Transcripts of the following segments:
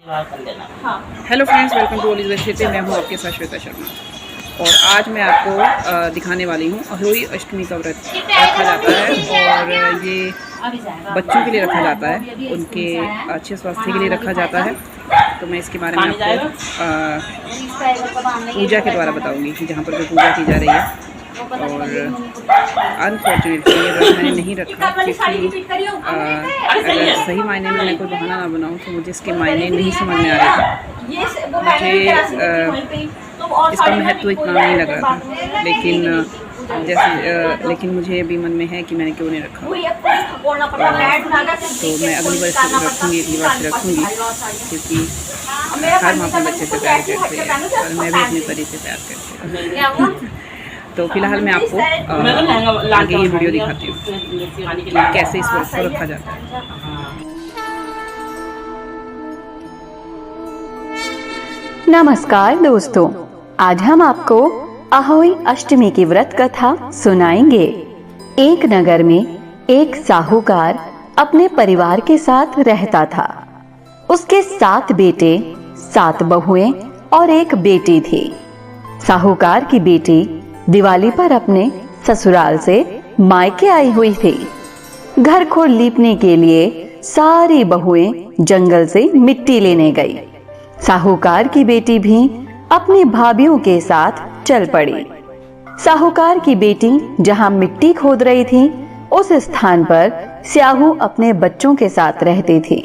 Hello friends, welcome to ओलीज recipe. मैं हूँ आपके साथ श्वेता शर्मा और आज मैं आपको दिखाने वाली हूँ अहोई अष्टमी का व्रत रखा जाता है और ये बच्चों के लिए रखा जाता है, उनके अच्छे स्वास्थ्य के लिए रखा जाता है। तो मैं इसके बारे में आपको पूजा के द्वारा बताऊँगी, जहाँ पर जो पूजा की जा रही है। और अनफॉर्चुनेटली ये व्रत मैंने नहीं रखा क्योंकि अगर सही मायने में मैं कोई बहाना ना बनाऊँ तो मुझे इसके मायने नहीं समझ में आ रहे थे। मुझे इसका महत्व इतना नहीं लग रहा था, लेकिन मुझे अभी मन में है कि मैंने क्यों नहीं रखा। तो मैं अगली बार से रखूँगी, क्योंकि हर माँ अपने बच्चे से प्यार करते हैं और मैं भी अपने पति से प्यार करती हूँ। तो फिलहाल मैं आपको आगे ये वीडियो दिखाती हूँ कि कैसे इस व्रत को रखा जाता है। नमस्कार दोस्तों, आज हम आपको अहोई अष्टमी की व्रत कथा सुनाएंगे। एक नगर में एक साहूकार अपने परिवार के साथ रहता था। उसके 7 बेटे, 7 बहुएं और एक बेटी थी। साहूकार की बेटी दिवाली पर अपने ससुराल से मायके आई हुई थी। घर को लीपने के लिए सारी बहुएं जंगल से मिट्टी लेने गई। साहूकार की बेटी भी अपनी भाभियों के साथ चल पड़ी। साहूकार की बेटी जहां मिट्टी खोद रही थी, उस स्थान पर स्याहू अपने बच्चों के साथ रहती थी।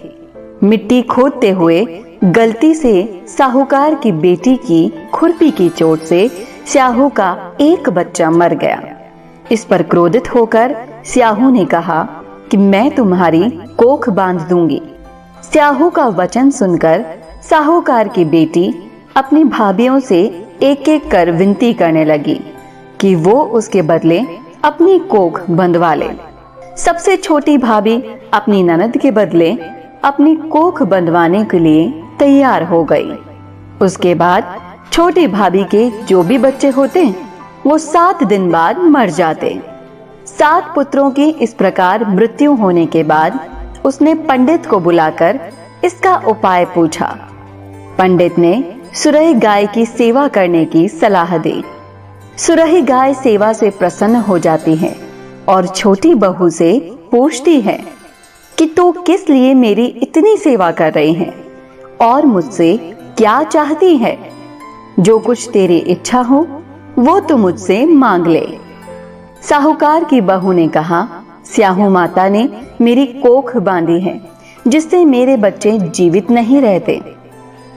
मिट्टी खोदते हुए गलती से साहूकार की बेटी की खुरपी की चोट से स्याहू का एक बच्चा मर गया। इस पर क्रोधित होकर स्याहू ने कहा कि मैं तुम्हारी कोख बांध दूंगी। स्याहू का वचन सुनकर साहूकार की बेटी अपनी भाभियों से एक एक कर विनती करने लगी कि वो उसके बदले अपनी कोख बंधवा ले। सबसे छोटी भाभी अपनी ननद के बदले अपनी कोख बंधवाने के लिए तैयार हो गई। उसके बाद छोटी भाभी के जो भी बच्चे होते वो 7 दिन बाद मर जाते। 7 पुत्रों की इस प्रकार मृत्यु होने के बाद उसने पंडित को बुलाकर इसका उपाय पूछा। पंडित ने सुरही गाय की सेवा करने की सलाह दी। सुरही गाय सेवा से प्रसन्न हो जाती है और छोटी बहू से पूछती है कि तू किस लिए मेरी इतनी सेवा कर रही है और मुझसे क्या चाहती है। जो कुछ तेरी इच्छा हो वो तू मुझसे मांग ले। साहूकार की बहू ने कहा, स्याहू माता ने मेरी कोख बांधी है जिससे मेरे बच्चे जीवित नहीं रहते।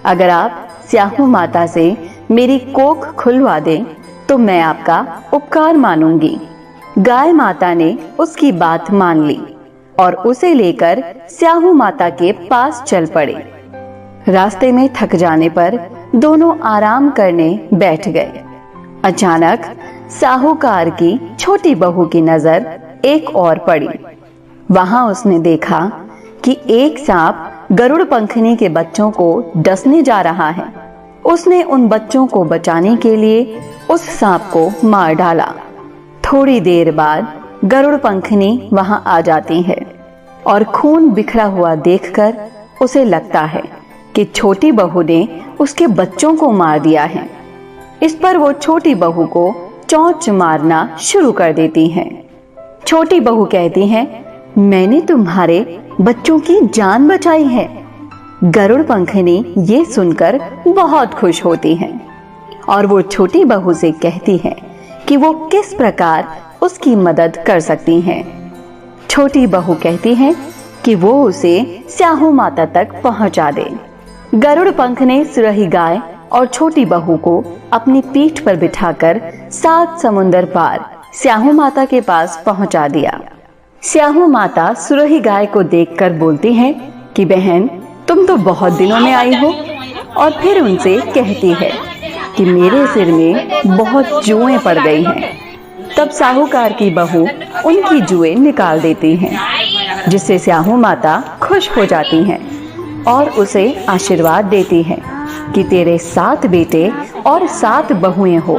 अगर आप स्याहू माता से मेरी कोख खुलवा दें तो मैं आपका उपकार मानूंगी। गाय माता ने उसकी बात मान ली और उसे लेकर स्याहू माता के पास चल पड़े। रास्ते में थक जाने पर दोनों आराम करने बैठ गए। अचानक साहूकार की छोटी बहू की नजर एक और पड़ी। वहां उसने देखा कि एक सांप गरुड़ पंखनी के बच्चों को डसने जा रहा है। उसने उन बच्चों को बचाने के लिए उस सांप को मार डाला। थोड़ी देर बाद गरुड़ पंखनी वहां आ जाती है और खून बिखरा हुआ देखकर उसे लगता है कि छोटी बहू ने उसके बच्चों को मार दिया है। इस पर वो छोटी बहू को चोंच मारना शुरू कर देती है। छोटी बहू कहती है, मैंने तुम्हारे बच्चों की जान बचाई है। गरुड़ पंखनी ये सुनकर बहुत खुश होती है और वो छोटी बहू से कहती है कि वो किस प्रकार उसकी मदद कर सकती हैं। छोटी बहू कहती है कि वो उसे स्याहू माता तक पहुंचा दे। गरुड़ पंख ने सुरही गाय और छोटी बहू को अपनी पीठ पर बिठाकर 7 समुंदर पार स्याहू माता के पास पहुंचा दिया। स्याहू माता सुरही गाय को देखकर बोलती है कि बहन, तुम तो बहुत दिनों में आई हो। और फिर उनसे कहती है कि मेरे सिर में बहुत जुएं पड़ गई हैं। तब साहूकार की बहू उनकी जुएं निकाल देती हैं, जिससे स्याहू माता खुश हो जाती हैं और उसे आशीर्वाद देती हैं कि तेरे 7 बेटे और 7 बहुएं हो।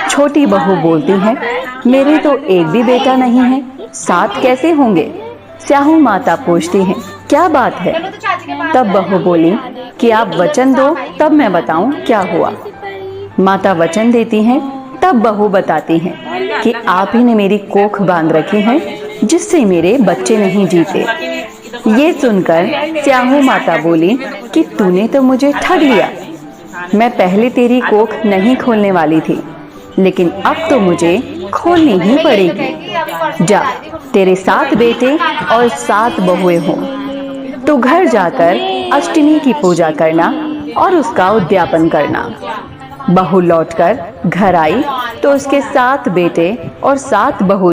छोटी बहू बोलती है, मेरे तो एक भी बेटा नहीं है, 7 कैसे होंगे। स्याहू माता पूछती है क्या बात है? तब बहू बोली कि आप वचन दो तब मैं बताऊं क्या हुआ। माता वचन देती हैं, तब बहू बताती हैं कि आप ही ने मेरी कोख बांध रखी है जिससे मेरे बच्चे नहीं जीते। ये सुनकर स्याहू माता बोली कि तूने तो मुझे ठग लिया। मैं पहले तेरी कोख नहीं खोलने वाली थी, लेकिन अब तो मुझे खोलनी ही पड़ेगी। जा, तेरे 7 बेटे और 7 बहुएं हों। तो घर जाकर अष्टमी की पूजा करना और उसका उद्यापन करना। बहू लौटकर घर आई तो उसके 7 बेटे और 7 बहू